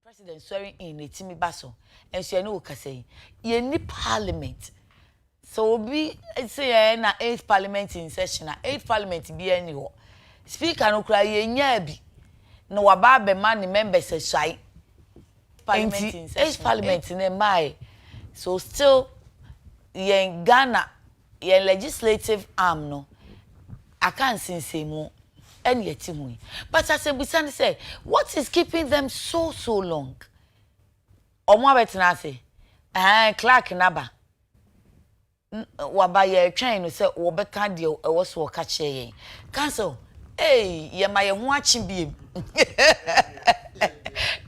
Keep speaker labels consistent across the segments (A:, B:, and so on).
A: president swearing in a Timmy Basso, and she know Casay. Ye ni parliament. So be say na 8th parliament in session, na 8th parliament be anywhere. Speaker no cry ye nyabi. No waba man members a shy. Parliament in session. 8th parliament in a my. So still ye in Ghana, ye legislative arm no. I can't say more. And yet, but as we say, what is keeping them so long? Omo betina say, Clark naba. Wabaye train no say wobeka de e wo so ka che cancel. Hey, ye ma ye ho achi biem.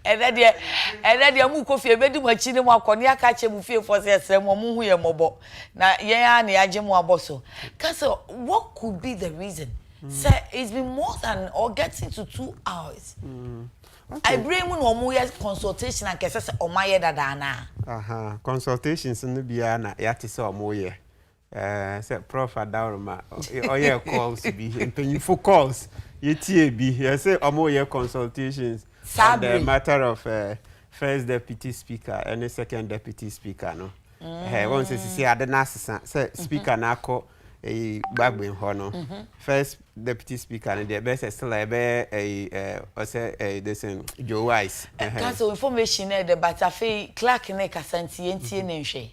A: And then mu kofi ebedi mu achi ne mu akoni aka che mu fie for say esem mu hu ye mobo. Na ye ya na yaje mu aboso. Cancel, what could be the reason? Sir, it's been more than or getting to 2 hours. Okay. I bring when omo consultation and kese se omaye dada na.
B: Consultations no bia na yate se omo ye. Say prof adawroma oye calls be empanyfo calls yetie bi. You say omo ye consultations on the matter of first deputy speaker and the second deputy speaker no. Once say adena say speaker na ko bagbe ho no. First deputy speaker and the best still this Joe Wise.
A: Council information the but afi Clark ne kasanti entie ne nhwe.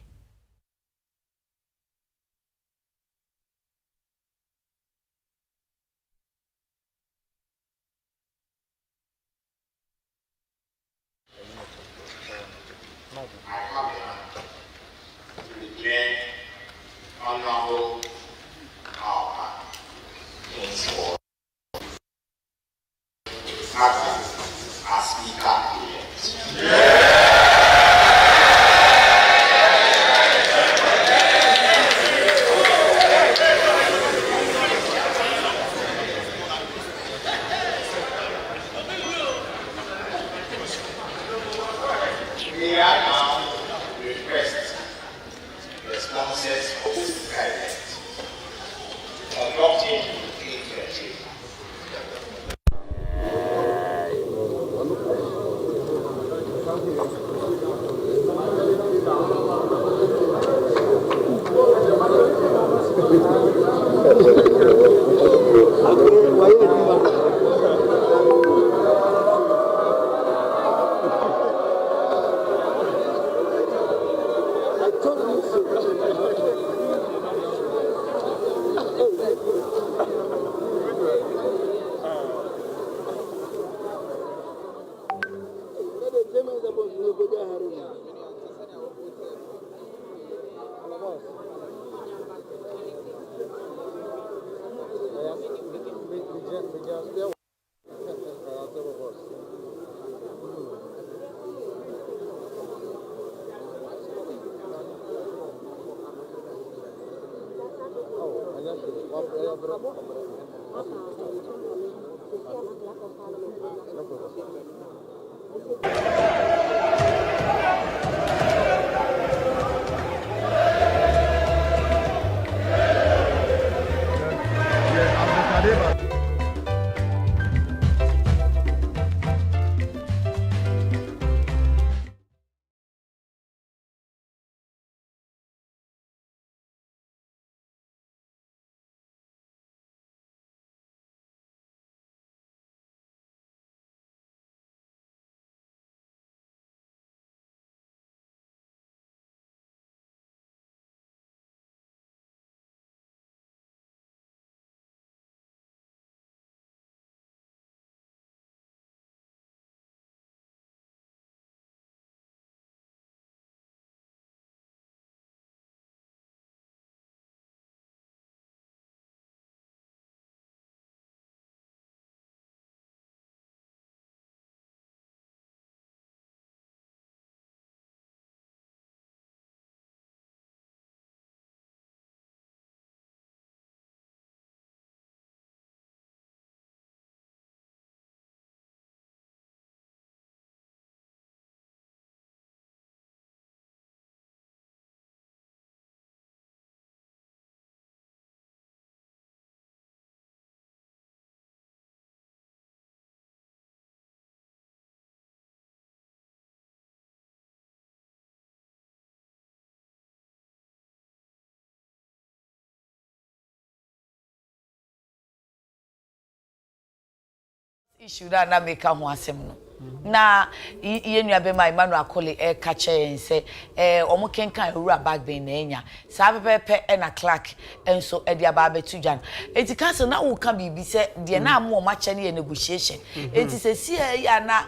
A: issue that na make am asem no na ye nua be my Emmanuel Akole catch en say omo kenkan ewura bagbin na enya sa pepepe e na Clark enso e dia ba betu jan enti council na wo ka bibi say de na am o ma che ne negotiation enti se si ya na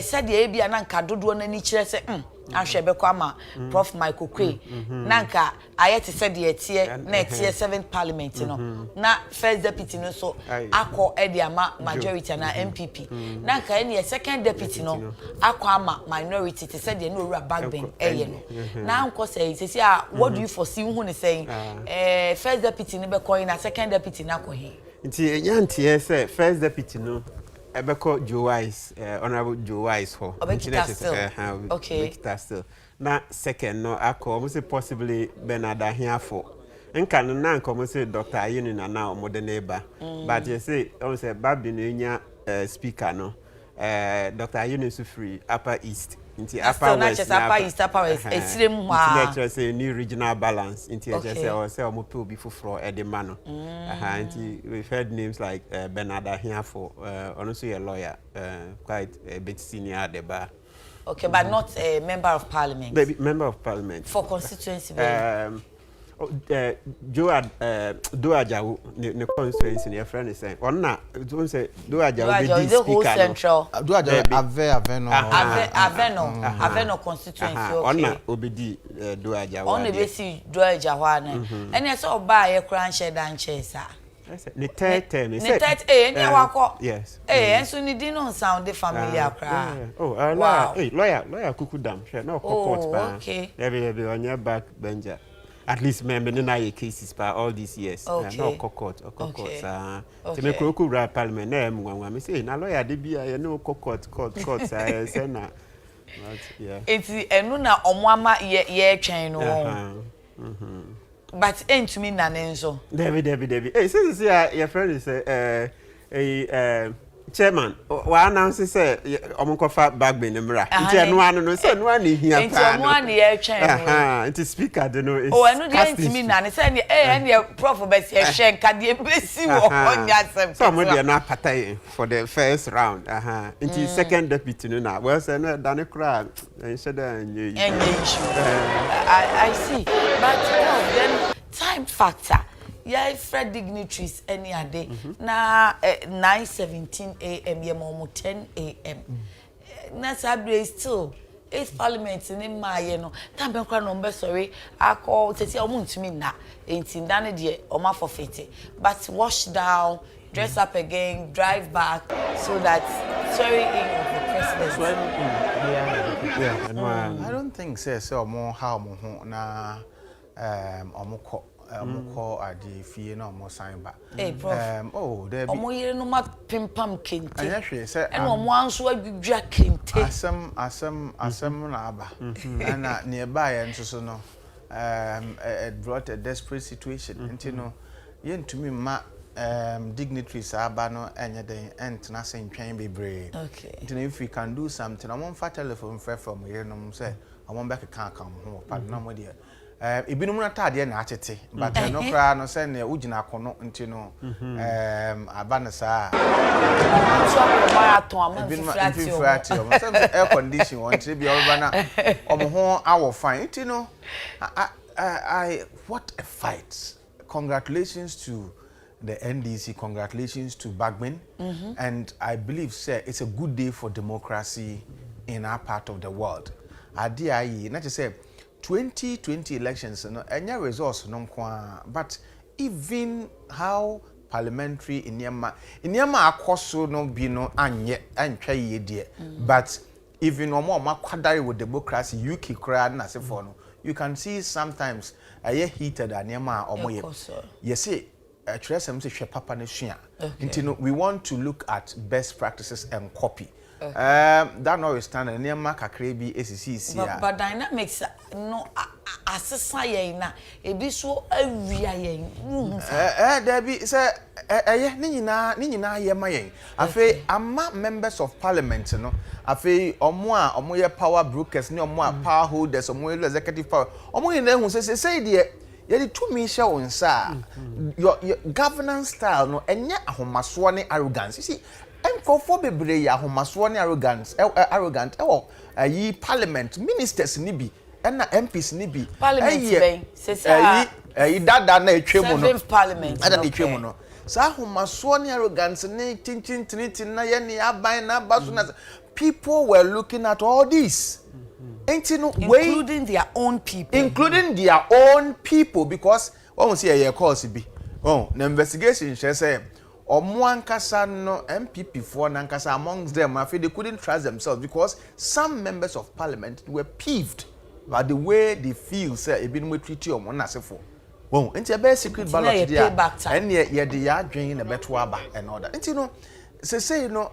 A: se de e bia na nka dodo na ni kire say ahwe be kwa ma Prof Michael Kwe na nka ayete se de etie na etie 7th parliament no na first deputy no so akọ e de ama majority na MPP na nka e second deputy no akọ ama minority te se de no owura backbone eye no na nko say say what do you foresee who ne saying first deputy ne be coin na second deputy na ko he
B: nti enyantie say first deputy no ebeko Joe Wise honorable Joe Wise ho
A: okay
B: still na second no akọ almost possibly Bernard Ahiafo nka no na nka almost Dr. Ayinu na omo neighbor but you say almost babi no nya speaker no Dr. Ayinu so free Upper East into Upper West
A: Upper East Upper West esirem ha
B: into say new regional balance into just say omo pe obi foforo e de ma no into we've heard names like Bernard Ahiafo also a lawyer quite a bit senior at the bar.
A: Okay, but not a member of parliament.
B: Maybe member of parliament
A: for constituency.
B: Joe Ajawu ne constituency your friend is saying onna don't say Joe Ajawu be the speaker
A: central
B: Joe Ajawu
A: Aveno constituency okay
B: onna obedi Joe Ajawu
A: onna be see Joe Ajawu na ene so oba ye kran share dan chesa
B: the third term
A: the third any wako
B: yes
A: enso ni di no sound familiar kra
B: lawyer kukudam share no court ba
A: okay
B: every on your back benja at least member na your cases by all these years no court to make local parliament na mwanwa me say na lawyer de bia ye no court say na yeah
A: enti enu na omoama ye twen no but entumi na nenso
B: David since your friend is chairman wa announce say omonkofa bagbe ne mra nti eno anu no say no ani hia pa
A: nti omo ani ye twen
B: nti speaker de no is
A: enu de entumi na ne say ne prof be se hwe nka de besi wo onya asem
B: so mo de na patai for the first round nti second deputy no na well say no dane kra should
A: enye issue I see but then time factor yeah Fred dignitaries any day na 9:17 a.m. ye mo 10 a.m. na sabre still 8th parliament ni maye no tambe nkra no mbe sorry akọ tete omo ntumi na enti ndane de oma forfeit but wash down dress up again drive back so that sorry in of the president
C: I don't think say omo how mo ho na omo ko adi fie na omo sign ba there be
A: omo yire no ma pimpam kente
C: ayahwe say
A: and omo anso adwudwa kente
C: asem na aba na nearby enso so no it brought a desperate situation until no yentumi ma dignitaries aba no enye den entna sentwan bebre
A: okay
C: until if we can do something omo fa telephone from here no say omo back kan ho pa na mo de ibinum na tade na achete but no kra no say na ugina kono nti no aba na saa
A: so ma aton am
C: frati o some air condition won tre bi oba na omo ho awo fine nti no I what a fight. Congratulations to the NDC, congratulations to Bagman, and I believe sir it's a good day for democracy in our part of the world. Adi not to say 2020 elections, no, any results no kwa, but even how parliamentary in Yama akoso no bino anye antwa ye but even no more makwadare with democracy UK crowd na se for no you can see sometimes heated and Yama omoye yes say tresem se hwe papa na sua until we want to look at best practices and copy. That notwithstanding, near Makakrebi SCC.
A: But dynamics no assessa yen na ebi so awia yen.
C: There be say ni nyina ye ma yen. Afi ama members of parliament no. Afi omo ye power brokers ni omo power holders omo executive power. Omo ye na hu say de ye to me share on sa your governance style no enye ahomaso ne arrogance. You see Enkofo bebre ya homaso ne arrogant yi parliament ministers ni bi na MPs ni bi
A: parliament ben sesa
C: yi dada na etwemu no
A: parliament
C: ada na etwemu no sa homaso ne arrogance ne tin na ye ne aban na baso na people were looking at all this
A: including their own people
C: because when we see a cause bi the investigation say Omo ankasa no MPP for nankasa amongst them I feel they couldn't trust themselves because some members of parliament were peeved by the way they feel say e been treat you omo nasefo. Well, enti e be secret ballot there and ye dey adwen na beto aba and all that. Enti no say you know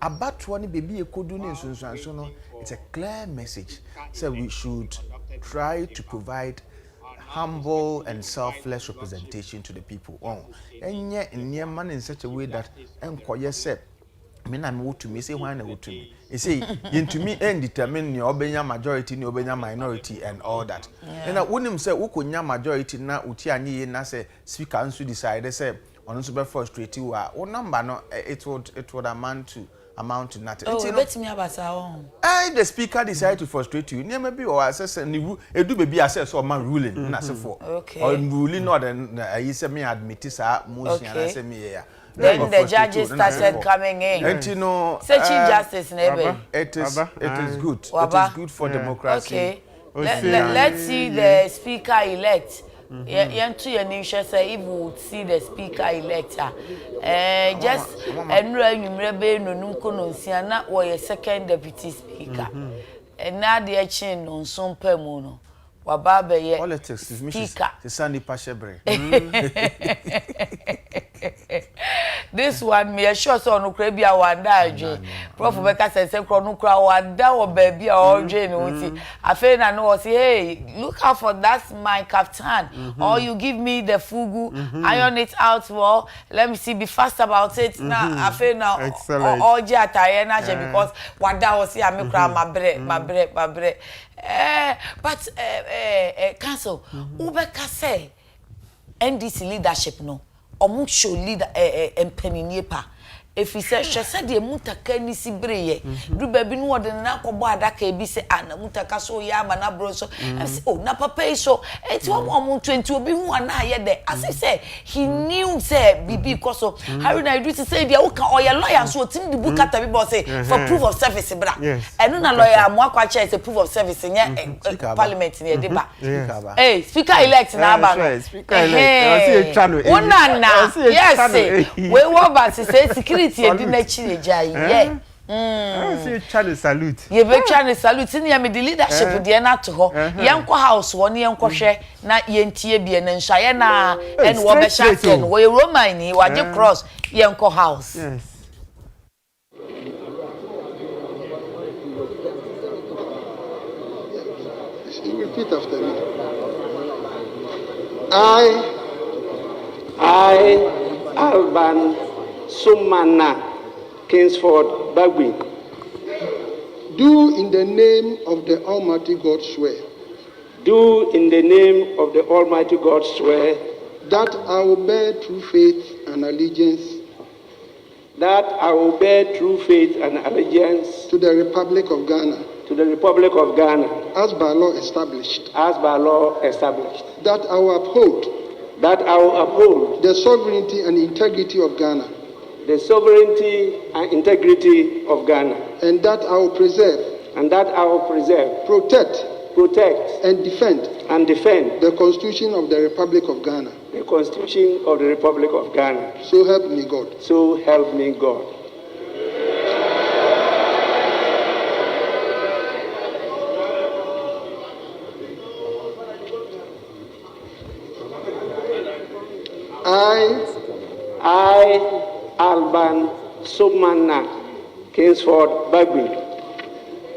C: about one baby ekodu ni nsunsuanso no it's a clear message say we should try to provide humble and selfless representation to the people. Enye man in such a way that enkoye say me na me to me say why na to me. You say into me and determine your obenya majority ni obenya minority and all that. And wonim say ukonya majority na uti anyi na say speaker nso decide say on so be frustrate you o number no it would amount to nothing.
A: Oh, let me about our
C: the speaker decide to frustrate you. Near maybe or assess and you do baby assess or man ruling, not so for.
A: Okay.
C: Or ruling or then you say me admit is most and I say me here.
A: Then the judges started coming in.
C: And you know,
A: Chief Justice Nebe.
C: It is good. It is good for democracy.
A: Okay. Let's see the speaker elect. Yentu yenisha say if we would see the speaker elect just enura nwumrebe nonum kononsia na wo second deputy speaker na de chin no nsompa mu no wababa ye
C: politics is speaker Sani Pashebre.
A: This one me sure so no kra bia wanda adwe prof beka say kro no kra wanda wo ba bia o dwe no ti afa na no say hey look out for that my captain or you give me the fugu iron it out well let me see be fast about it na afa na o je ataye na je because wanda wo say am kra mabre but council ubeka say NDC leadership no omu show leader empeniniepa if he said she said the mutaka ni sibreye du baby no wode na akọbọ adaka ebi se ana mutaka so ya ma na bro so say oh na papa so eti omu 20 obi hu ana ye de as he said he knew say bibi koso how na do to say dia wo ka oya lawyer so tim di book ata bibo say for proof of service bra enu na lawyer mo akwa che say proof of service nye parliament ne de ba speaker elect na aba no
B: speaker elect see channel
A: yes we wo ba say security edi na chineja ye
B: see channel salute
A: ye be channel salute ni ya me the leadership de na to ho yenko house wo ne yenko hwe na yentie bie na nhyaye na en wo be shaten wo ye roman ni waje cross yenko house
B: yes
D: you repeat after me.
E: I, Alban Sumana, Kingsford, Bagwin,
D: do in the name of the Almighty God swear.
E: Do in the name of the Almighty God swear
D: that I will bear true faith and allegiance.
E: That I will bear true faith and allegiance
D: to the Republic of Ghana.
E: To the Republic of Ghana.
D: As by law established.
E: As by law established.
D: That I will uphold.
E: That I will uphold.
D: The sovereignty and integrity of Ghana.
E: The sovereignty and integrity of Ghana.
D: And that I will preserve.
E: And that I will preserve.
D: Protect.
E: And defend.
D: The Constitution of the Republic of Ghana.
E: The Constitution of the Republic of Ghana.
D: So help me God.
E: So help me God. I, Alban Sumana, Kingsford, Bagwin,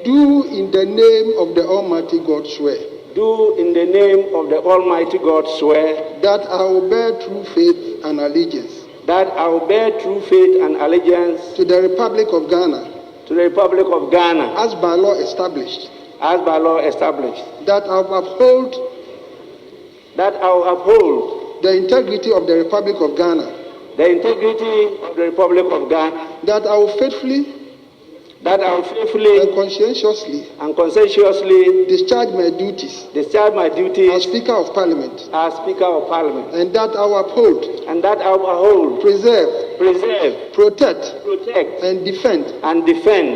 D: do in the name of the Almighty God swear.
E: Do in the name of the Almighty God swear
D: that I will bear true faith and allegiance.
E: That I will bear true faith and allegiance
D: to the Republic of Ghana.
E: To the Republic of Ghana.
D: As by law established.
E: As by law established.
D: That I will uphold.
E: That I will uphold.
D: The integrity of the Republic of Ghana.
E: the integrity of the Republic of Ghana,
D: that I will faithfully and conscientiously
E: discharge
D: my duties
E: as
D: Speaker of Parliament,
E: and
D: that I will uphold, preserve, protect, and defend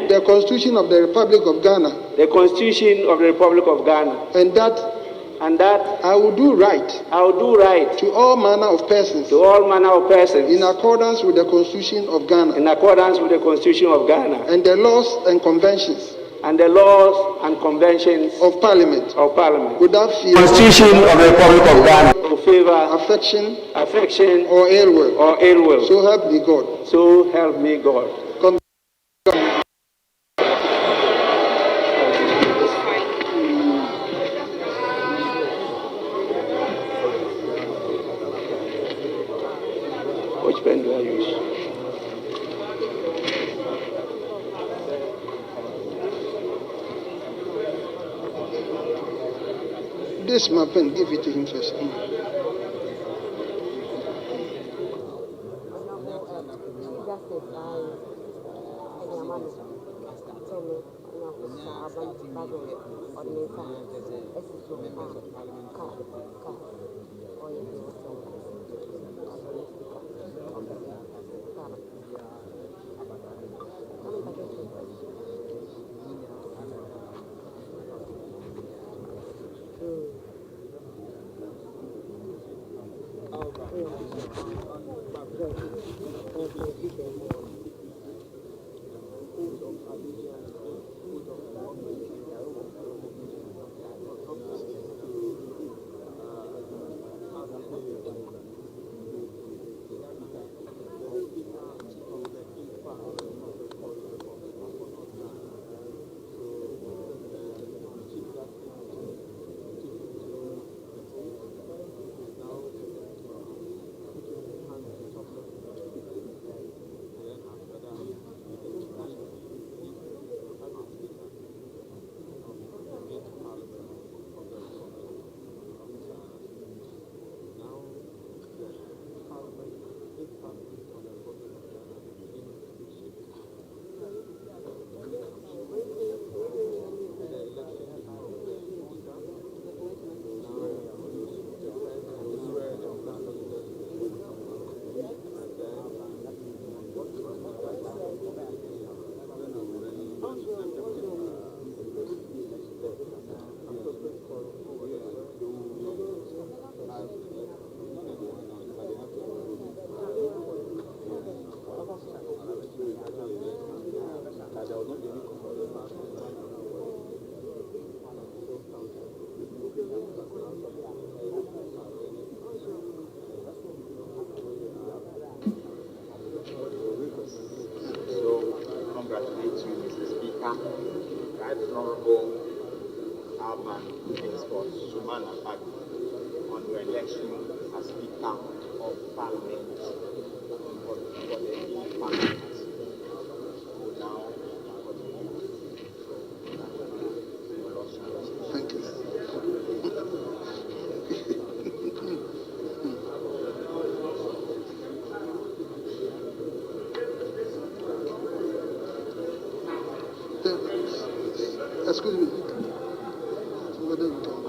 D: the Constitution of the Republic of Ghana, and that I will do right to all manner of persons in accordance with the Constitution of Ghana and the laws and conventions of Parliament without fear,
E: Constitution of the Republic of Ghana,
D: or favor,
E: affection,
D: or ill will. So help me God.
E: So help me God.
D: Come.
E: Which pen do I use?
D: This my pen, give it to him first.
C: On your election as Speaker of Parliament for the new Parliament. So now,
D: Thank you. Excuse me. Whether you can go.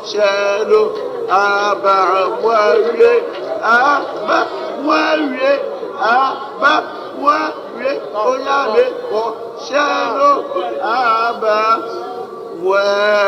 C: Shelo, Abba,
E: aba ware aba ware oyame o shano aba ware.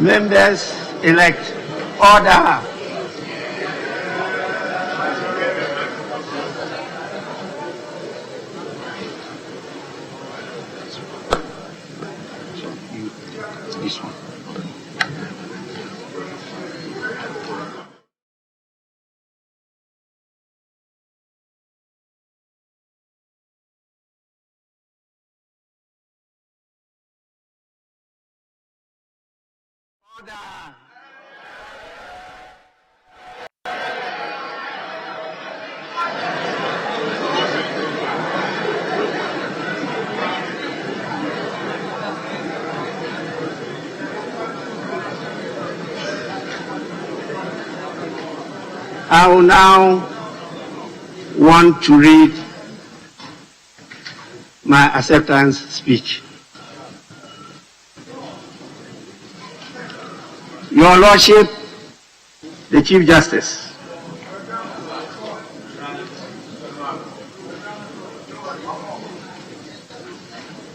F: Members elect, order. This one. Order. I will now want to read my acceptance speech. Your Lordship, the Chief Justice,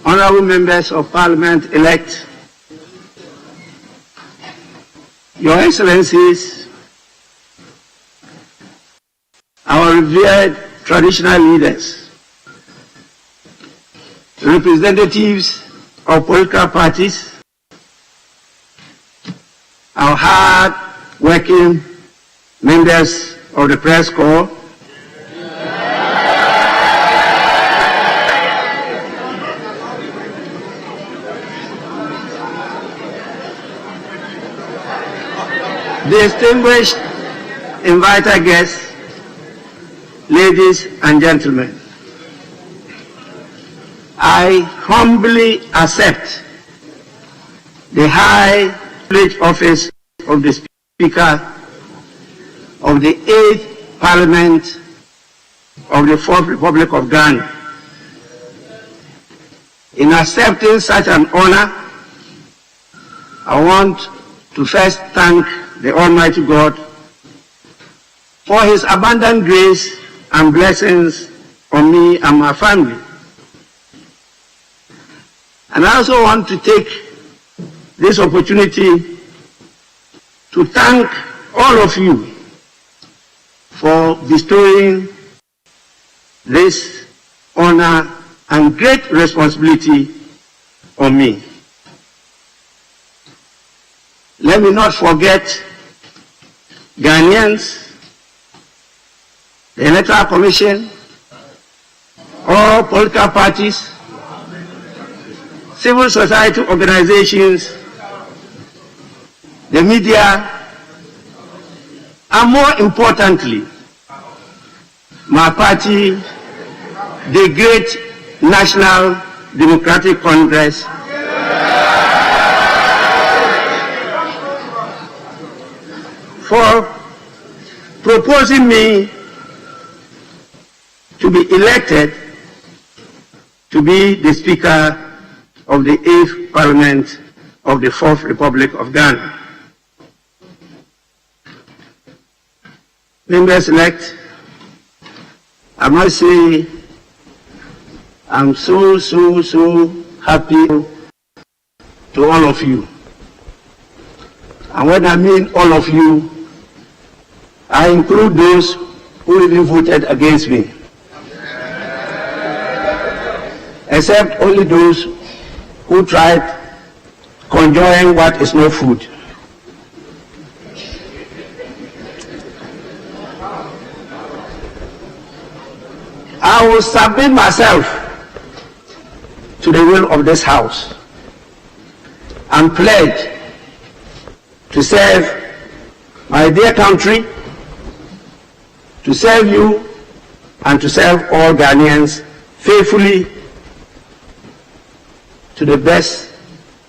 F: honorable members of Parliament elect, Your Excellencies, our revered traditional leaders, representatives of political parties, our hard-working members of the press corps, distinguished invited guests, ladies and gentlemen, I humbly accept the high privileged office of the Speaker of the 8th Parliament of the 4th Republic of Ghana. In accepting such an honor, I want to first thank the Almighty God for His abundant grace and blessings on me and my family. And I also want to take this opportunity to thank all of you for bestowing this honor and great responsibility on me. Let me not forget Ghanaians, the Electoral Commission, all political parties, civil society organizations, the media, and more importantly, my party, the great National Democratic Congress, for proposing me to be elected to be the Speaker of the 8th Parliament of the 4th Republic of Ghana. Members-elect, I must say I'm so happy to all of you. And when I mean all of you, I include those who even voted against me. Except only those who tried conjuring what is not food. I will submit myself to the will of this House and pledge to serve my dear country, to serve you, and to serve all Ghanaians faithfully to the best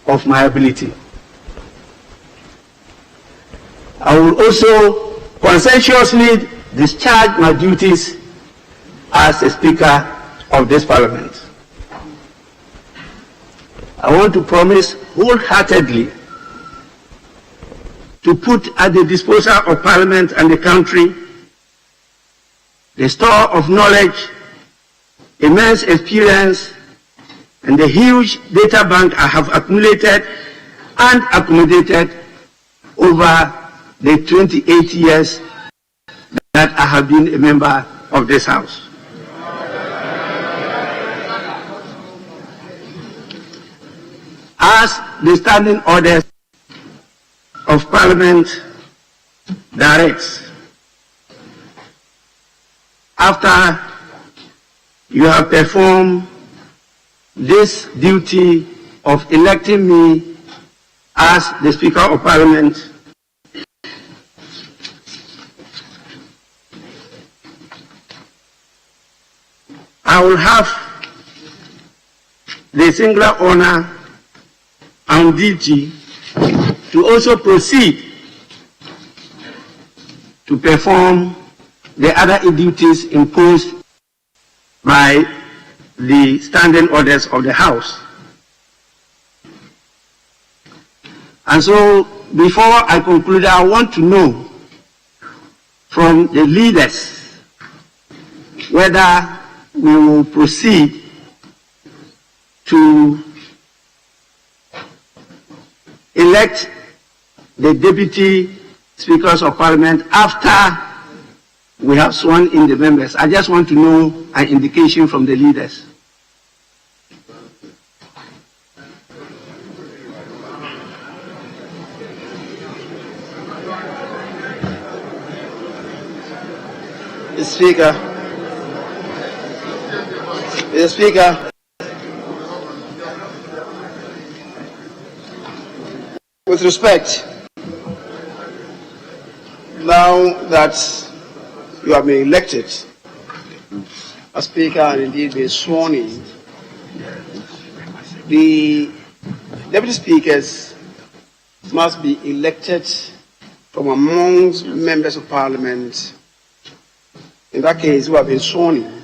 F: of my ability. I will also conscientiously discharge my duties as a Speaker of this Parliament. I want to promise wholeheartedly to put at the disposal of Parliament and the country the store of knowledge, immense experience, and the huge data bank I have accumulated and accommodated over the 28 years that I have been a member of this House. As the standing orders of Parliament directs, after you have performed this duty of electing me as the Speaker of Parliament, I will have the singular honor and duty to also proceed to perform the other duties imposed by the standing orders of the House. And so, before I conclude, I want to know from the leaders whether we will proceed to elect the Deputy Speakers of Parliament after we have sworn in the members. I just want to know an indication from the leaders. Mr. Speaker, with respect, now that you have been elected as Speaker and indeed been sworn in, the Deputy Speakers must be elected from amongst members of Parliament, in that case, who have been sworn in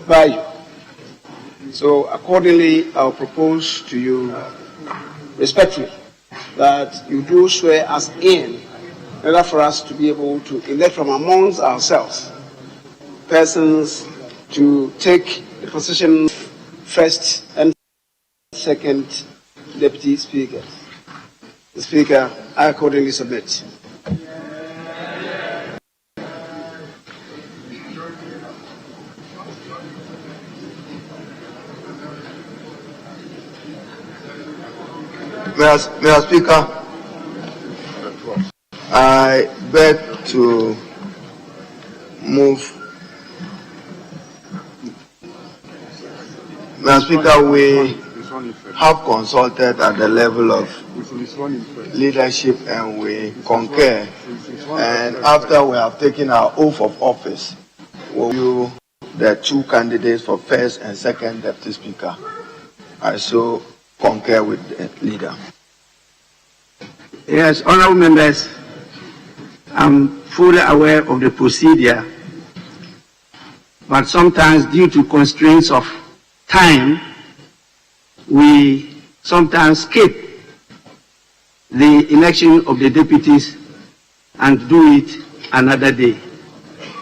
F: by you. So accordingly, I'll propose to you respectfully that you do swear us in order for us to be able to elect from amongst ourselves persons to take the position first and second Deputy Speakers. The Speaker, I accordingly submit.
G: Mr. Speaker, I beg to move. Mr. Speaker, we have consulted at the level of leadership and we concur. And after we have taken our oath of office, we'll review the two candidates for first and second Deputy Speaker. I so concur with the leader.
F: Yes, honorable members, I'm fully aware of the procedure, but sometimes due to constraints of time, we sometimes skip the election of the deputies and do it another day.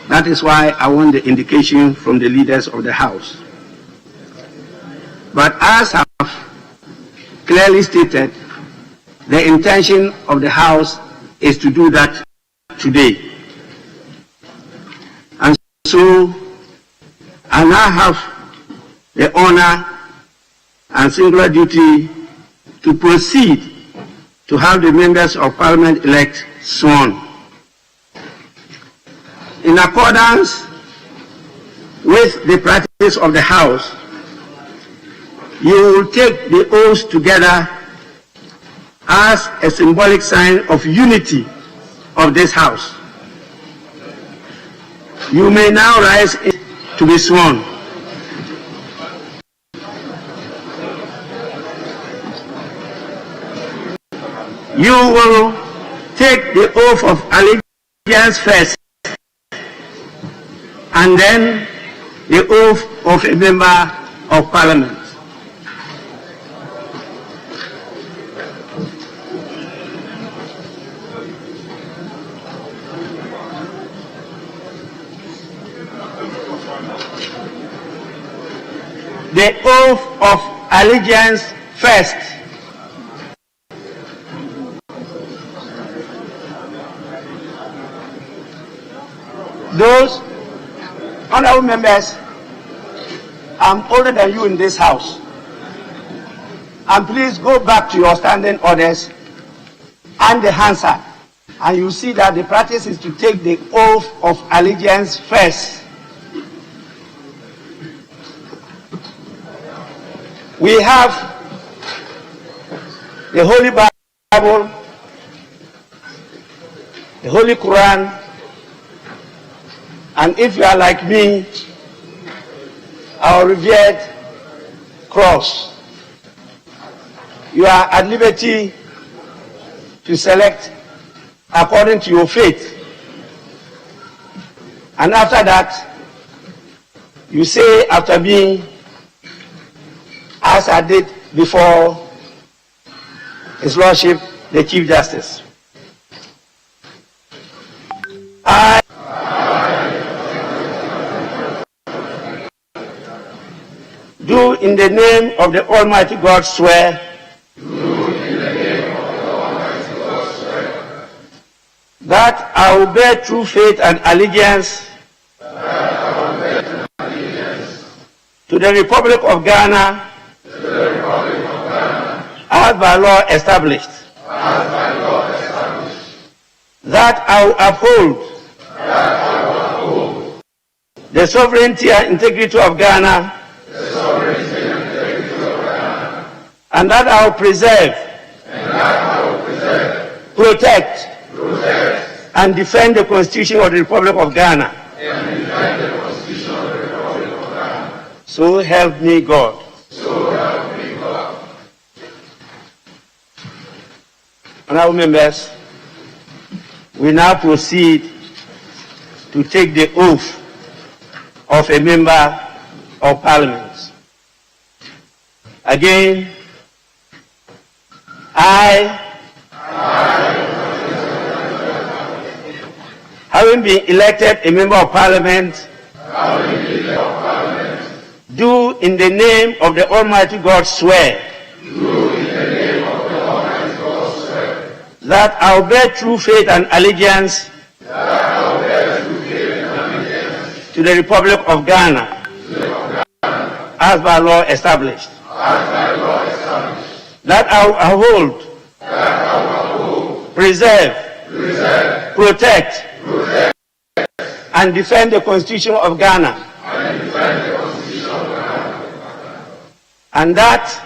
F: That is why I want the indication from the leaders of the House. But as I've clearly stated, the intention of the House is to do that today. And so I now have the honor and singular duty to proceed to have the members of Parliament-elect sworn. In accordance with the practice of the House, you will take the oaths together as a symbolic sign of unity of this House. You may now rise to be sworn. You will take the oath of allegiance first, and then the oath of a member of Parliament. The oath of allegiance first. Those honorable members, I'm older than you in this House. And please go back to your standing orders and the Hansard, and you see that the practice is to take the oath of allegiance first. We have the Holy Bible, the Holy Quran, and if you are like me, our revered cross. You are at liberty to select according to your faith. And after that, you say after me, as I did before His Lordship, the Chief Justice. I do in the name of the Almighty God swear that I will bear true faith and allegiance to the Republic of Ghana as by law established. That I will uphold the sovereignty and integrity of Ghana, and that I will preserve, protect, and defend the Constitution of the Republic of Ghana. So help me God. Honorable members, we now proceed to take the oath of a member of Parliament. Again, I, having been elected a member of Parliament, do in the name of the Almighty God swear that I will bear true faith and allegiance to the Republic of Ghana as by law established. That I will uphold, preserve, protect, and defend the Constitution of Ghana. And that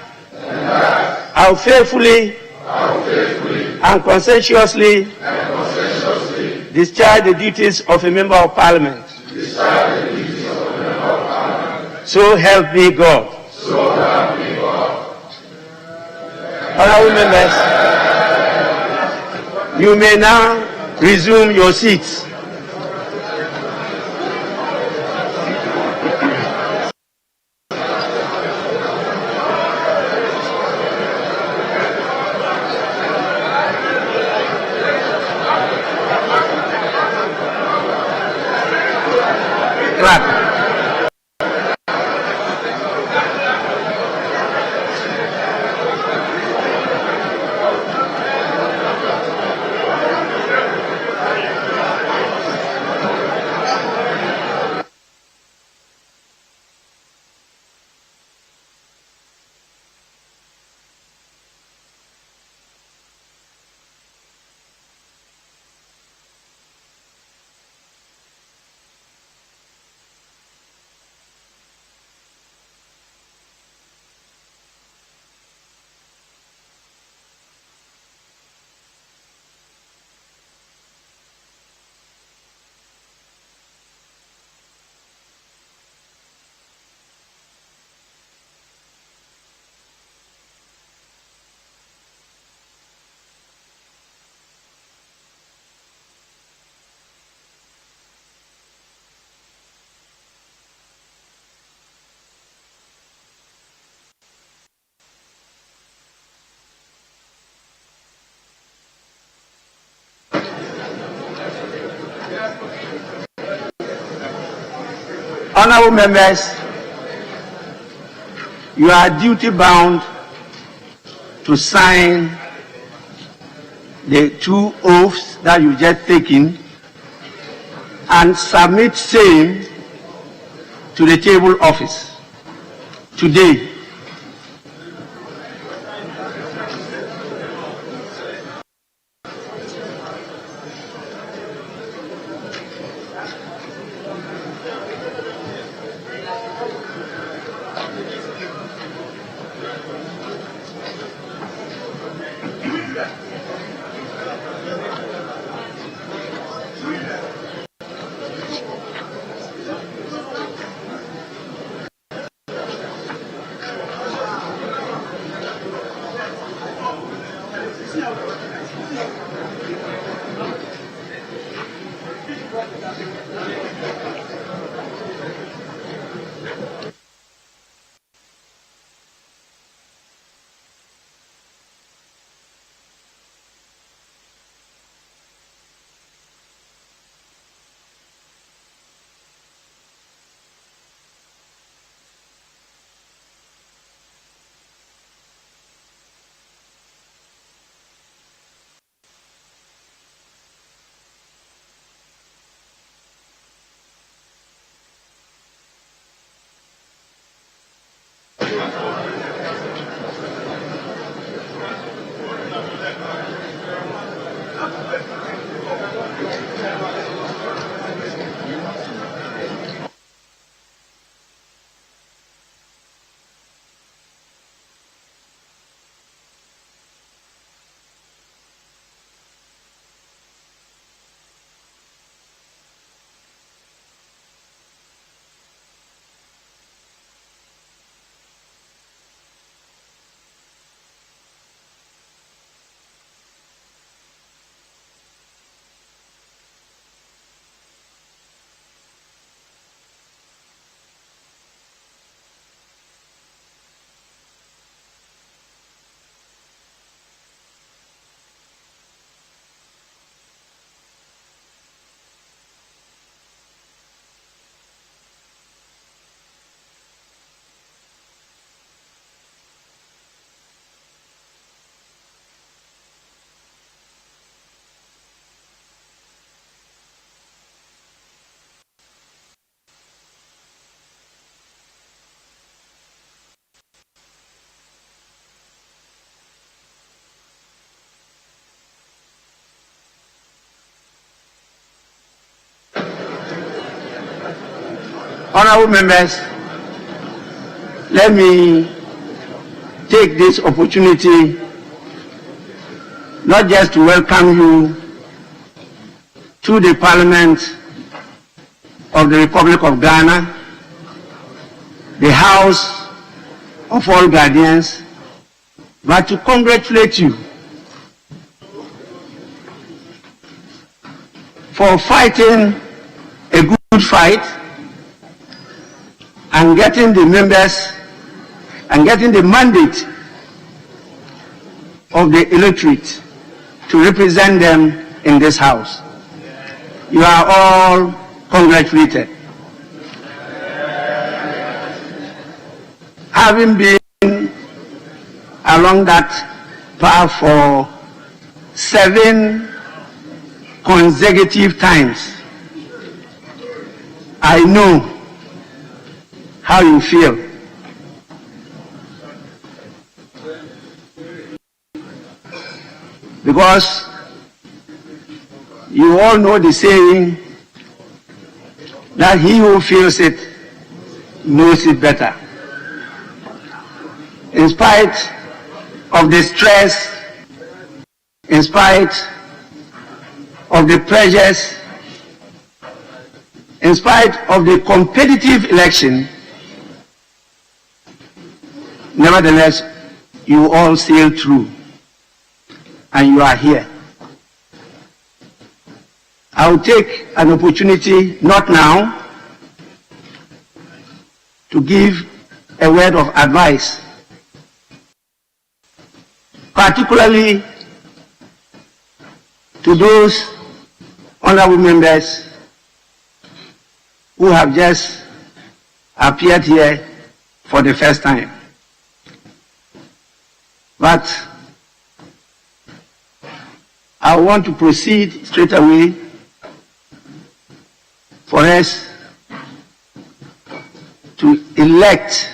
F: I will faithfully and conscientiously discharge the duties of a member of Parliament. So help me God. Honorable members, you may now resume your seats. Clap. Honorable members, you are duty bound to sign the 2 oaths that you just taken and submit same to the table office today. Honorable members, let me take this opportunity not just to welcome you to the Parliament of the Republic of Ghana, the House of all Guardians, but to congratulate you for fighting a good fight and getting the members and getting the mandate of the electorate to represent them in this house. You are all congratulated. Having been along that path for 7 consecutive times, I know how you feel. Because you all know the saying that he who feels it knows it better. In spite of the stress, in spite of the pressures, in spite of the competitive election, nevertheless, you all sailed through and you are here. I will take an opportunity, not now, to give a word of advice, particularly to those honorable members who have just appeared here for the first time. But I want to proceed straight away for us to elect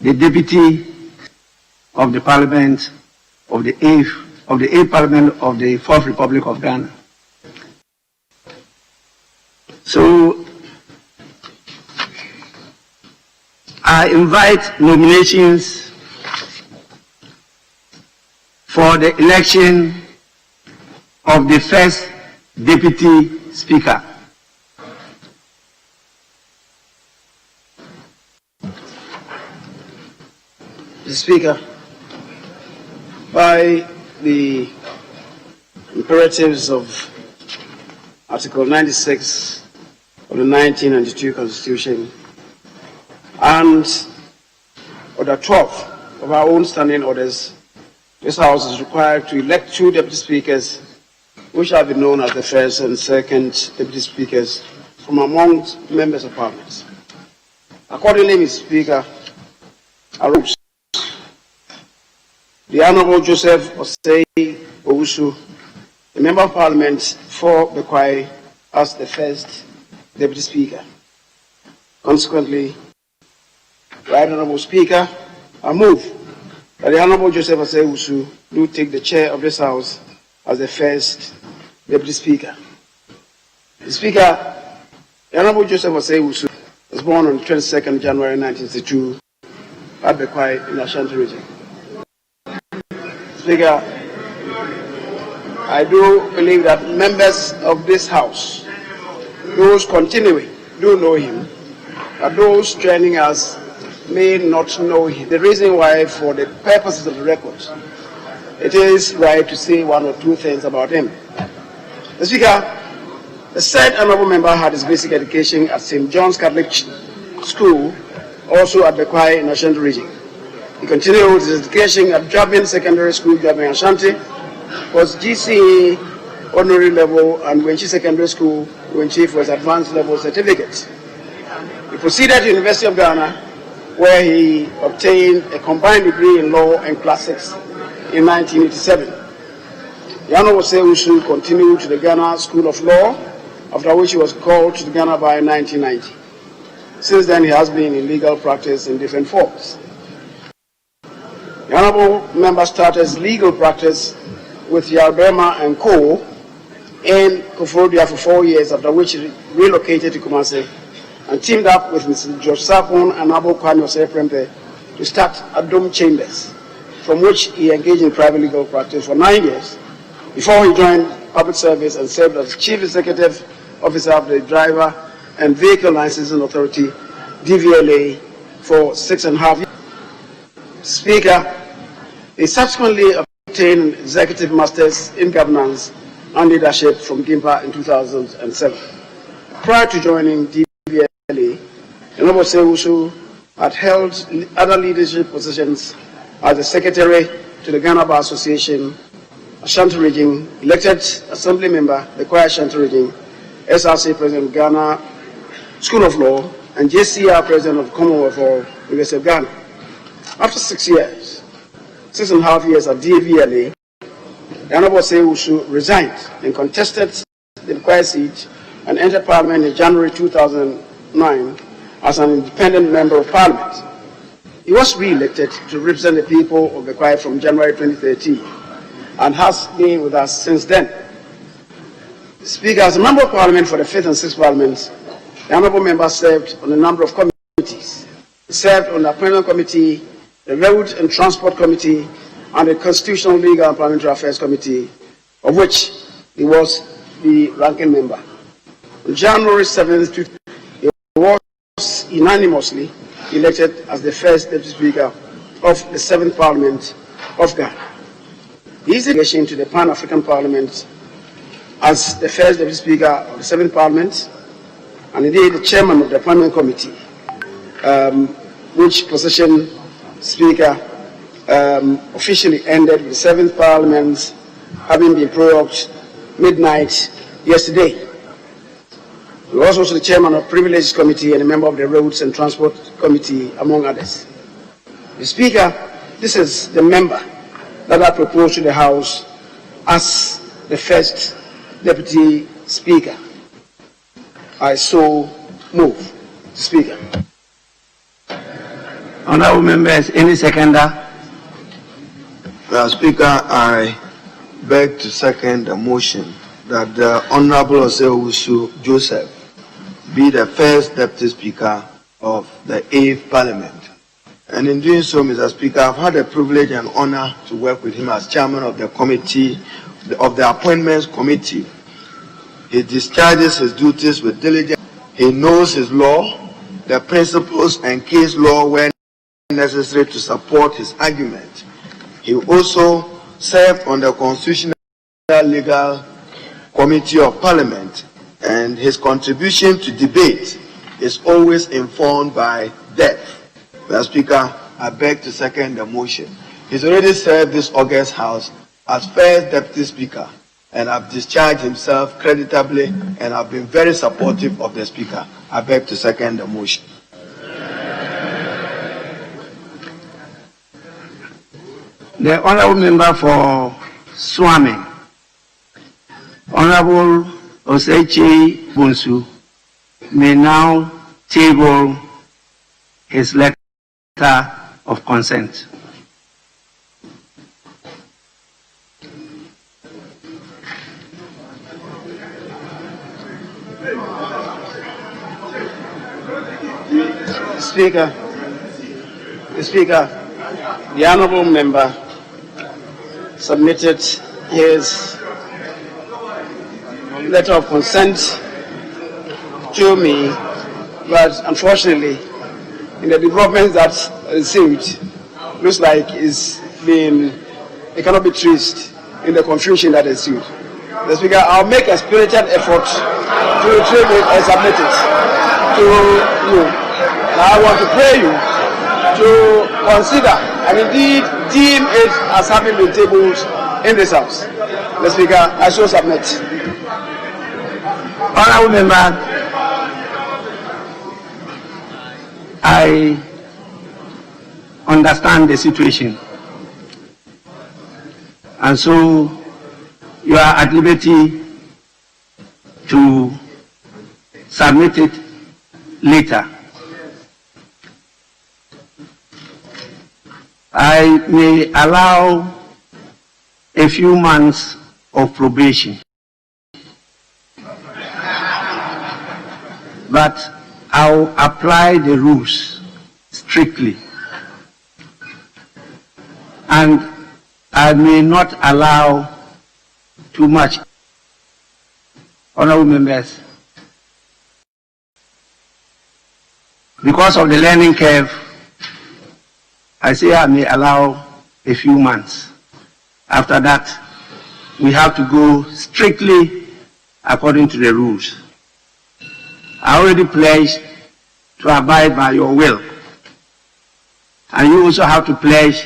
F: the deputy of the Parliament of the 8th Parliament of the 4th Republic of Ghana. So I invite nominations for the election of the first Deputy Speaker.
H: Mr. Speaker, by the imperatives of Article 96 of the 1992 Constitution and Order 12 of our own standing orders, this House is required to elect 2 Deputy Speakers, which shall be known as the first and second Deputy Speakers from amongst members of Parliament. Accordingly, Mr. Speaker, I propose the Honourable Joseph Osei Owusu, the Member of Parliament for Bekwai, as the first Deputy Speaker. Consequently, Right Honourable Speaker, I move that the Honourable Joseph Osei Owusu do take the chair of this House as the first Deputy Speaker. The Speaker, the Honourable Joseph Osei Owusu was born on 22nd January 1962 at Bekwai in Ashanti region. Speaker, I do believe that members of this House, those continuing, do know him, but those joining us may not know him. The reason why, for the purposes of the record, it is right to say 1 or 2 things about him. The Speaker, the said honourable member had his basic education at St. John's Catholic School, also at Bekwai in Ashanti region. He continued with his education at Jabin Secondary School, Jabin Ashanti, was GCE honorary level, and Wenchi Secondary School, Wenchi for his advanced level certificate. He proceeded to the University of Ghana, where he obtained a combined degree in law and classics in 1987. The Honourable Osei Owusu continued to the Ghana School of Law, after which he was called to Ghana by 1990. Since then, he has been in legal practice in different forms. The Honourable Member started his legal practice with Yalbema and Co. in Koforidua for 4 years, after which he relocated to Kumasi and teamed up with Mr. George Sapon and Abu Kwame Osei-Prempeh to start Adom Chambers, from which he engaged in private legal practice for 9 years before he joined public service and served as Chief Executive Officer of the Driver and Vehicle Licensing Authority, DVLA, for 6.5 years. Speaker, he subsequently obtained Executive Masters in Governance and leadership from GIMPA in 2007. Prior to joining DVLA, the Honorable Sewusu had held other leadership positions as the Secretary to the Ghana Bar Association, Ashanti Region, elected Assembly Member, the Choir Ashanti Region, SRC President of Ghana School of Law, and JCR President of Commonwealth of University of Ghana. After 6 years, 6.5 years at DVLA, the Honorable Sewusu resigned and contested the choir seat and entered Parliament in January 2009 as an independent member of Parliament. He was re-elected to represent the people of the choir from January 2013 and has been with us since then. Speaker, as a member of Parliament for the 5th and 6th Parliaments, the Honourable Member served on a number of committees. He served on the Appointment Committee, the Road and Transport Committee, and the Constitutional, Legal and Parliamentary Affairs Committee, of which he was the ranking member. On January 7th, he was unanimously elected as the first Deputy Speaker of the 7th Parliament of Ghana. He is election to the Pan-African Parliament as the first Deputy Speaker of the 7th Parliament, and indeed the Chairman of the Appointment Committee, which position, Speaker, officially ended with the 7th Parliament having been prorogued midnight yesterday. He was also the Chairman of Privileges Committee and a member of the Roads and Transport Committee, among others. The Speaker, this is the member that I propose to the House as the first Deputy Speaker. I so move. Speaker.
F: Honorable members, any seconder?
G: Well, Speaker, I beg to second the motion that the Honorable Sewusu Joseph be the first Deputy Speaker of the 8th Parliament. And in doing so, Mr. Speaker, I've had the privilege and honor to work with him as Chairman of the Committee, of the Appointments Committee. He discharges his duties with diligence. He knows his law, the principles and case law where necessary to support his argument. He also served on the Constitutional Legal Committee of Parliament, and his contribution to debate is always informed by depth. Mr. Speaker, I beg to second the motion. He's already served this august House as first Deputy Speaker, and have discharged himself creditably, and have been very supportive of the Speaker. I beg to second the motion.
F: The Honourable Member for Swami, Honourable Osechi Bunsu, may now table his letter of consent.
H: The Honourable Member submitted his letter of consent to me, but unfortunately, in the developments that received, looks like it cannot be traced in the confusion that ensued. The Speaker, I'll make a spirited effort to retrieve it and submit it to you. Now I want to pray you to consider and indeed deem it as having been tabled in this House. The Speaker, I shall submit.
F: Honourable Member, I understand the situation, and so you are at liberty to submit it later. I may allow a few months of probation, but I'll apply the rules strictly, and I may not allow too much. Honourable members, because of the learning curve, I say I may allow a few months. After that, we have to go strictly according to the rules. I already pledged to abide by your will. And you also have to pledge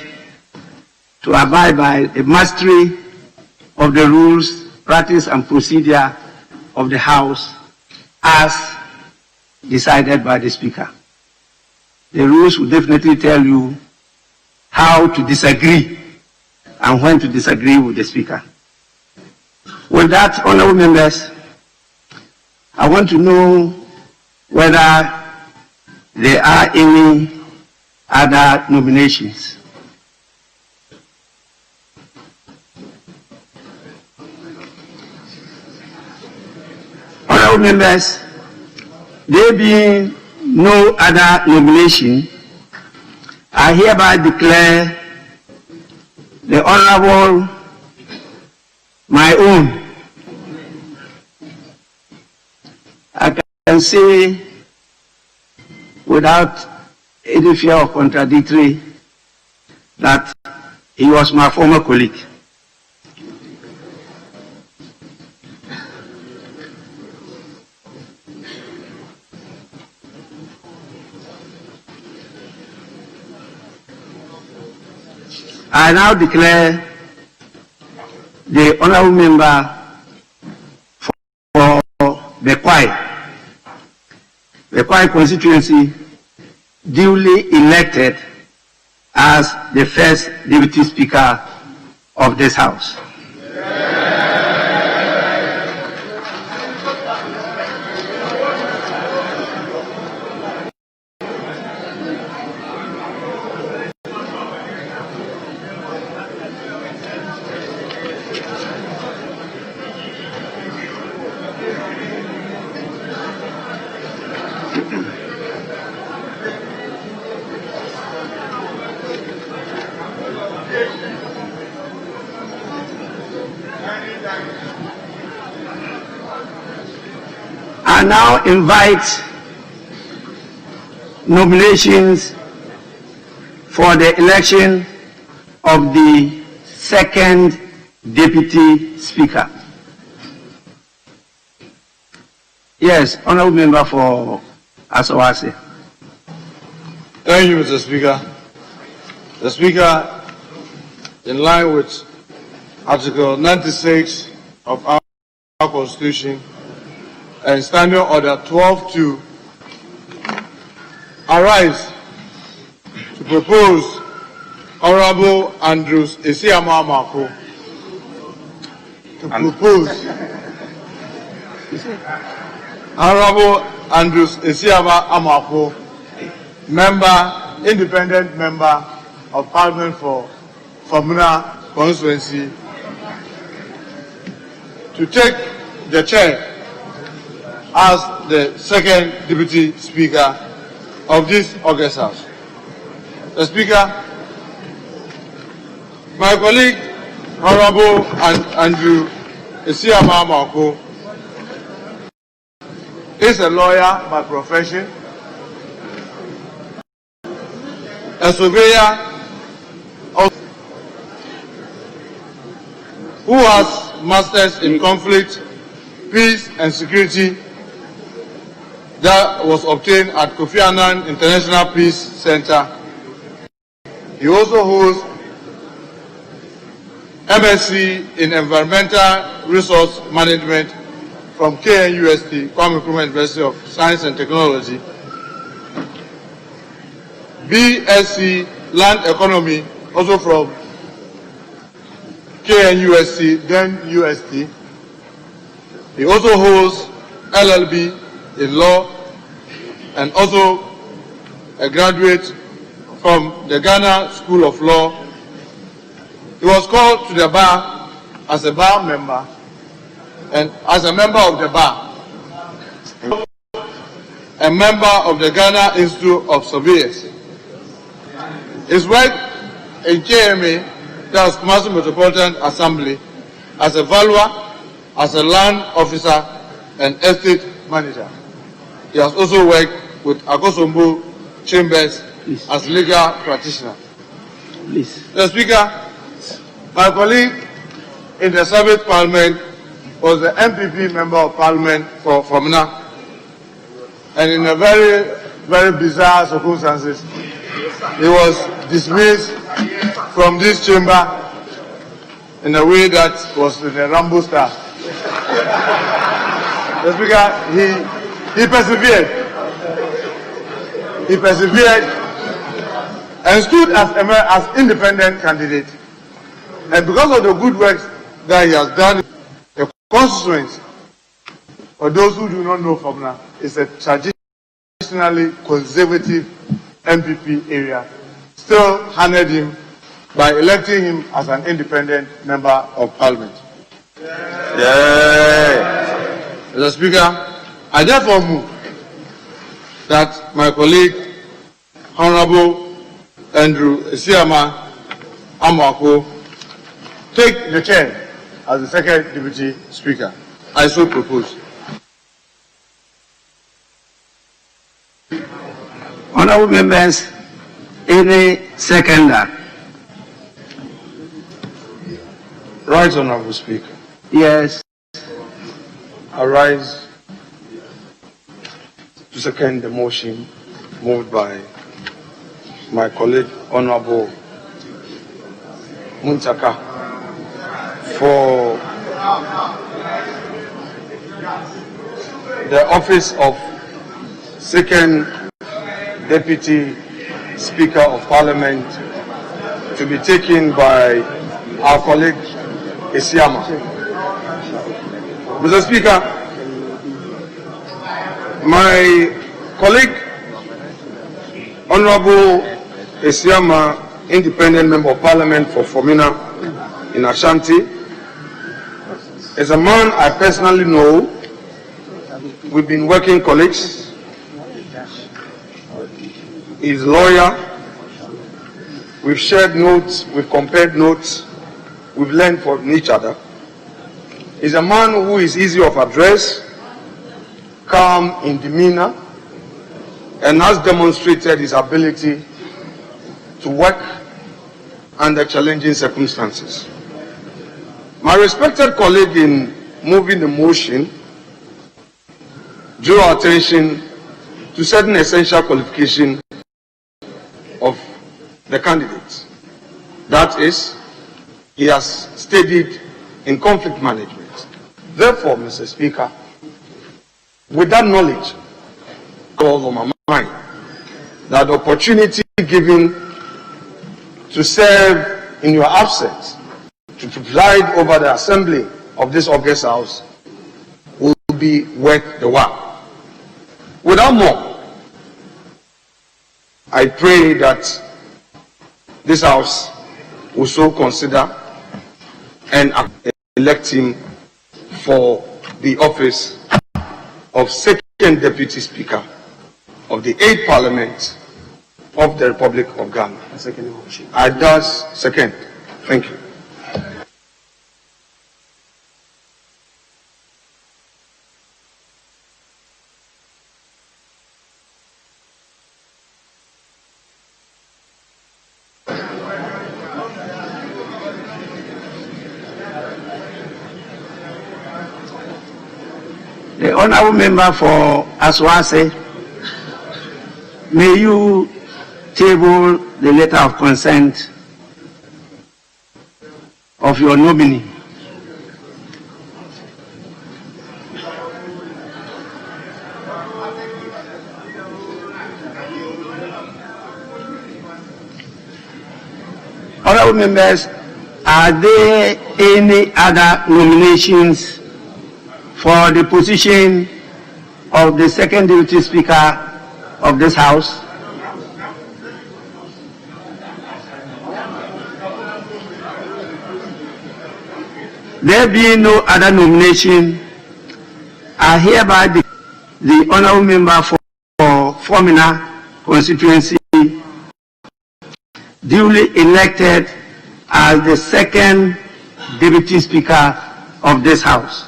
F: to abide by the mastery of the rules, practice, and procedure of the House as decided by the Speaker. The rules will definitely tell you how to disagree and when to disagree with the Speaker. With that, honorable members, I want to know whether there are any other nominations. Honorable members, there being no other nomination, I hereby declare the Honorable, my own. I can say without any fear of contradictory that he was my former colleague. I now declare the honorable member for the Kwai constituency duly elected as the first Deputy Speaker of this House. I now invite nominations for the election of the second Deputy Speaker. Yes, honorable member for Asawase.
I: Thank you, Mr. Speaker. The Speaker, in line with Article 96 of our Constitution and Standing Order 12.2, arise to propose Honorable Andrews Esiama Amako to propose Honorable Andrews Esiama Amako, independent member of Parliament for Famuna constituency, to take the chair as the second Deputy Speaker of this August House. The Speaker, my colleague, Honorable Andrew Esiama Amako, is a lawyer by profession, a surveyor who has masters in conflict, peace and security that was obtained at Kofi Annan International Peace Center. He also holds MSc in Environmental Resource Management from KNUST, Kwame Nkrumah University of Science and Technology, BSc Land Economy, also from KNUST, then UST. He also holds LLB in law and also a graduate from the Ghana School of Law. He was called to the bar as a bar member and as a member of the bar, a member of the Ghana Institute of Surveyors. His work in KMA, that was Kumasi Metropolitan Assembly, as a valuer, as a land officer and estate manager. He has also worked with Akosombo Chambers as legal practitioner. Please. The Speaker, my colleague in the 7th Parliament was the MPP Member of Parliament for Fomina. And in a very, very bizarre circumstances, he was dismissed from this chamber in a way that was in a Rambo style. The Speaker, he persevered. He persevered and stood as independent candidate. And because of the good work that he has done, the constituency, for those who do not know Fomina, is a traditionally conservative MPP area, still honored him by electing him as an independent member of Parliament. Mr. Speaker, I therefore move that my colleague, Honorable Andrew Esiama Amwako, take the chair as the second Deputy Speaker. I so propose.
F: Honorable members, any seconder?
I: Right, Honorable Speaker.
F: Yes.
I: I rise to second the motion moved by my colleague, Honorable Muntaka, for the office of second Deputy Speaker of Parliament to be taken by our colleague Esiama. Mr. Speaker, my colleague, Honorable Esiama, independent member of Parliament for Fomina in Ashanti, is a man I personally know. We've been working colleagues. He's a lawyer. We've shared notes, we've compared notes, we've learned from each other. He's a man who is easy of address, calm in demeanor, and has demonstrated his ability to work under challenging circumstances. My respected colleague in moving the motion drew our attention to certain essential qualifications of the candidate. That is, he has studied in conflict management. Therefore, Mr. Speaker, with that knowledge all on my mind, that the opportunity given to serve in your absence, to preside over the assembly of this august house, will be worth the while. Without more, I pray that this house will so consider and elect him for the office of second Deputy Speaker of the 8th Parliament of the Republic of Ghana. I thus second. Thank you.
F: The honorable member for Aswase, may you table the letter of consent of your nominee. Honorable members, are there any other nominations for the position of the second Deputy Speaker of this House? There being no other nomination, I hereby the honorable member for Fomina constituency duly elected as the second Deputy Speaker of this House.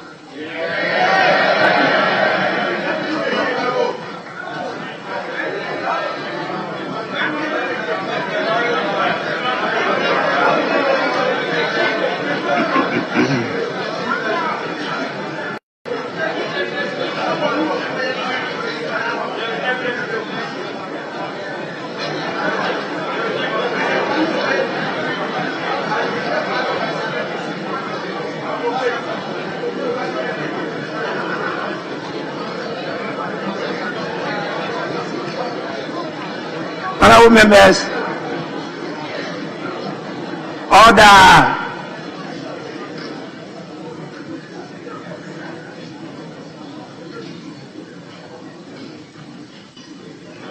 F: Honorable members, order.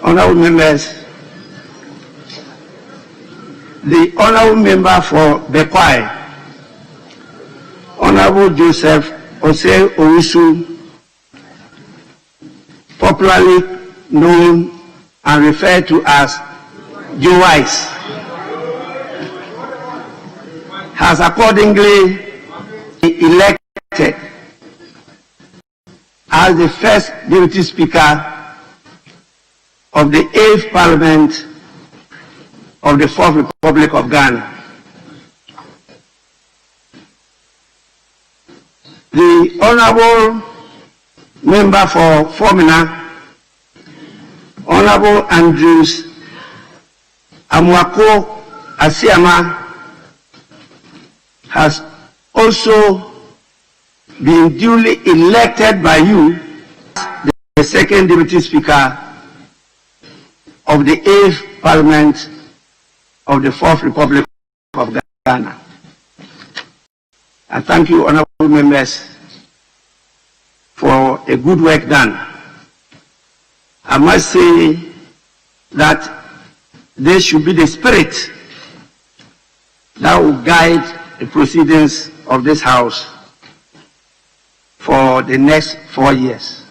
F: Honorable members, the honorable member for Bekwai, Honorable Joseph Osei Owusu, popularly known and referred to as Joe Wise, has accordingly been elected as the first Deputy Speaker of the 8th Parliament of the 4th Republic of Ghana. The Honorable Member for Formina, Honorable Andrews Amwako Asiama, has also been duly elected by you as the second Deputy Speaker of the 8th Parliament of the 4th Republic of Ghana. I thank you, honorable members, for a good work done. I must say that there should be the spirit that will guide the proceedings of this House for the next 4 years.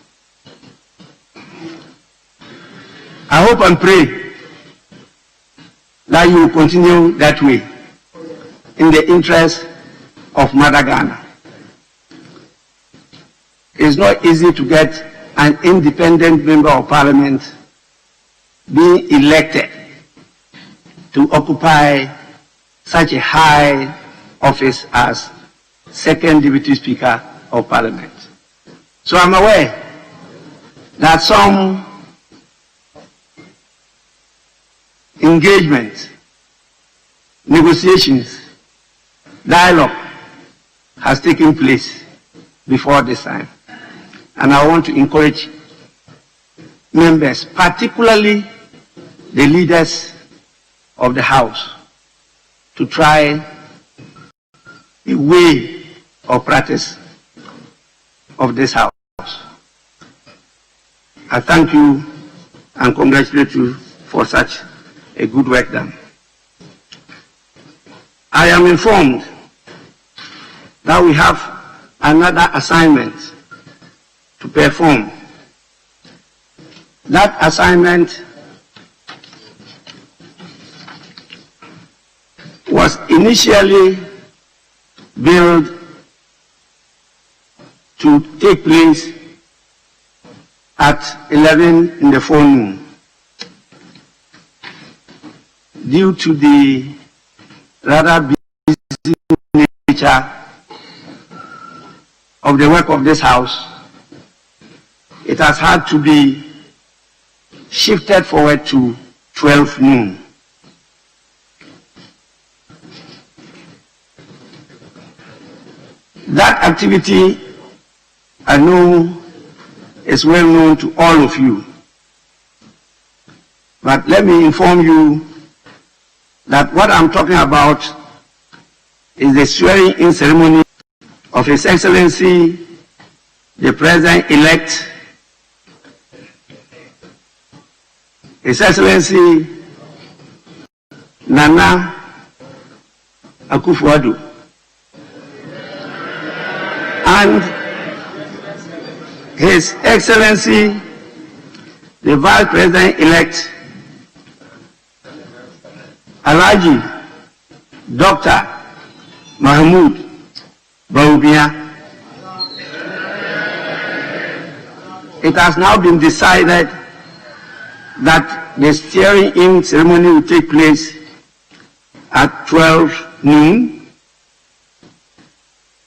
F: I hope and pray that you will continue that way in the interest of Mother Ghana. It's not easy to get an independent member of parliament being elected to occupy such a high office as second Deputy Speaker of Parliament. So I'm aware that some engagement, negotiations, dialogue has taken place before this time. And I want to encourage members, particularly the leaders of the House, to try a way of practice of this House. I thank you and congratulate you for such a good work done. I am informed that we have another assignment to perform. That assignment was initially billed to take place at 11 in the forenoon. Due to the rather busy nature of the work of this House, it has had to be shifted forward to 12 noon. That activity, I know, is well known to all of you. But let me inform you that what I'm talking about is the swearing-in ceremony of His Excellency, the President-elect, His Excellency Nana Akufo-Addo, and His Excellency, the Vice President-elect, Alhaji Dr. Mahmoud Bawumia. It has now been decided that the swearing-in ceremony will take place at 12 noon.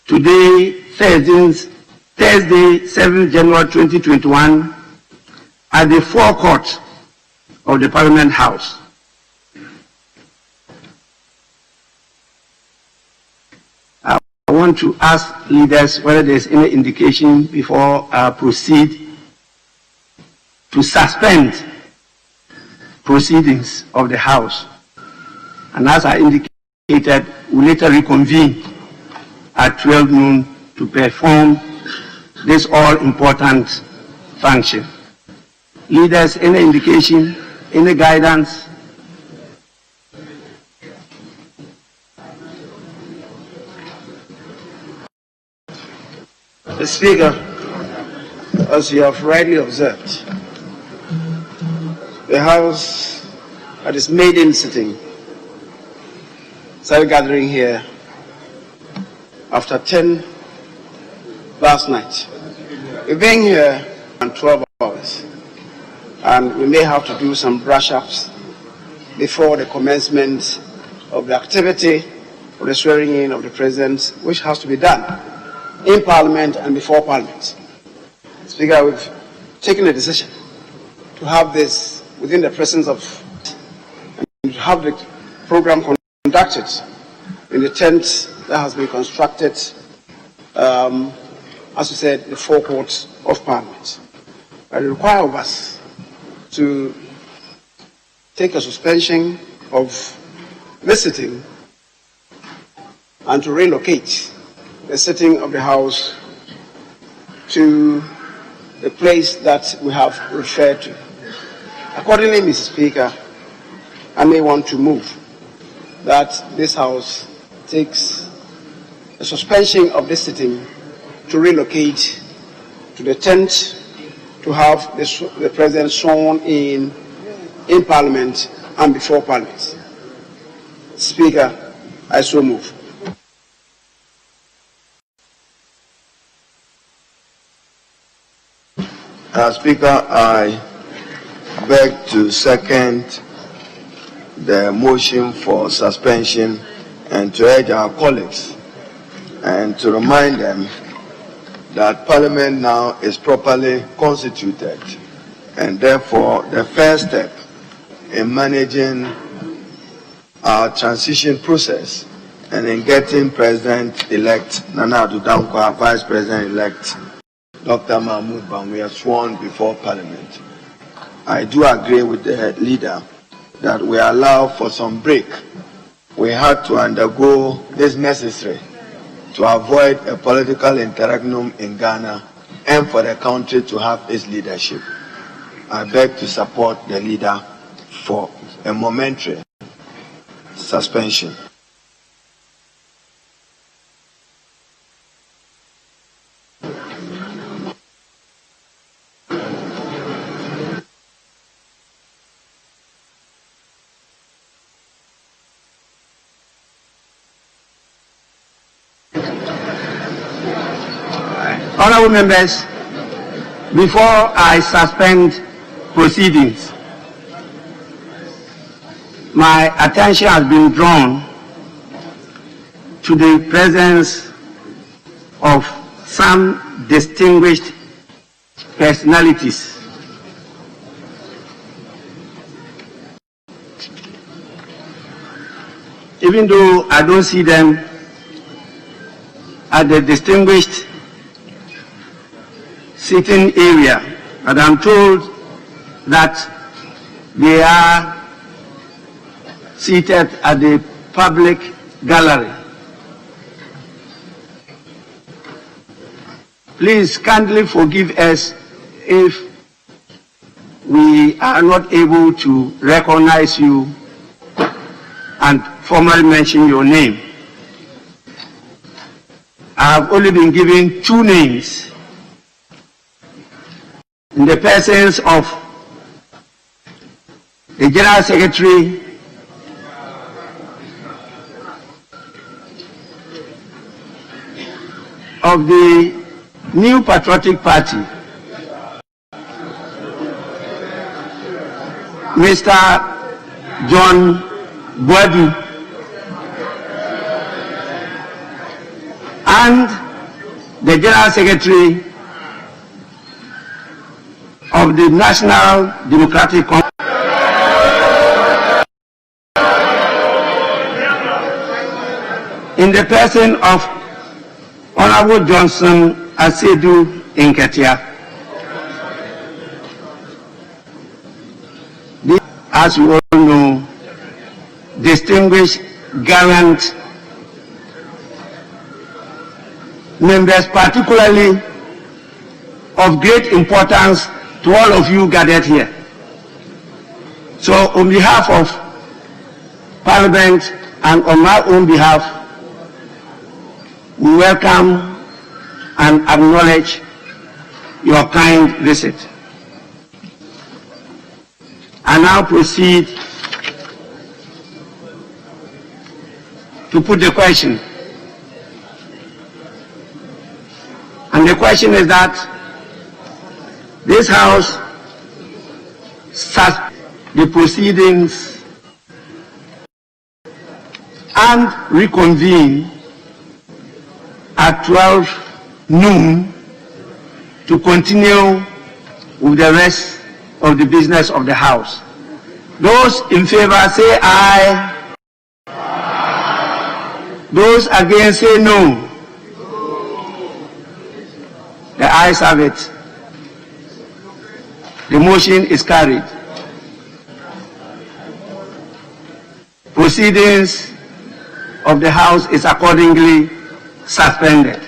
F: Today, Thursday, 7th January 2021, at the forecourt of the Parliament House. I want to ask leaders whether there is any indication before I proceed to suspend proceedings of the House. And as I indicated, we later reconvene at 12 noon to perform this all-important function. Leaders, any indication, any guidance?
H: The Speaker, as you have rightly observed, the House at its maiden sitting started gathering here after 10 last night. We've been here for 12 hours, and we may have to do some brush-ups before the commencement of the activity of the swearing in of the President, which has to be done in Parliament and before Parliament. Speaker, we've taken a decision to have this within the presence of, and to have the program conducted in the tent that has been constructed, as we said, the forecourt of Parliament. But it requires of us to take a suspension of the sitting and to relocate the sitting of the House to the place that we have referred to. Accordingly, Mr. Speaker, I may want to move that this House takes a suspension of this sitting to relocate to the tent to have the President sworn in Parliament and before Parliament. Speaker, I so move.
G: Speaker, I beg to second the motion for suspension and to urge our colleagues and to remind them that Parliament now is properly constituted, and therefore the first step in managing our transition process and in getting President-elect Nana Addo Dankwa, Vice President-elect Dr. Mahmoud Bawumia sworn before Parliament. I do agree with the leader that we allow for some break. We had to undergo this necessary to avoid a political interregnum in Ghana and for the country to have its leadership. I beg to support the leader for a momentary suspension.
F: Honorable members, before I suspend proceedings, my attention has been drawn to the presence of some distinguished personalities. Even though I don't see them at the distinguished sitting area, but I'm told that they are seated at the public gallery. Please kindly forgive us if we are not able to recognize you and formally mention your name. I have only been given two names in the presence of the General Secretary of the New Patriotic Party, Mr. John Boadu, and the General Secretary of the National Democratic Congress, in the person of Honorable Johnson Asedu Nketia. as you all know, distinguished, gallant members, particularly of great importance to all of you gathered here. So on behalf of Parliament and on my own behalf, we welcome and acknowledge your kind visit. I now proceed to put the question. And the question is that this House suspends the proceedings and reconvene at 12 noon to continue with the rest of the business of the House. Those in favor say aye. Those against say no. The ayes have it. The motion is carried. Proceedings of the House is accordingly suspended.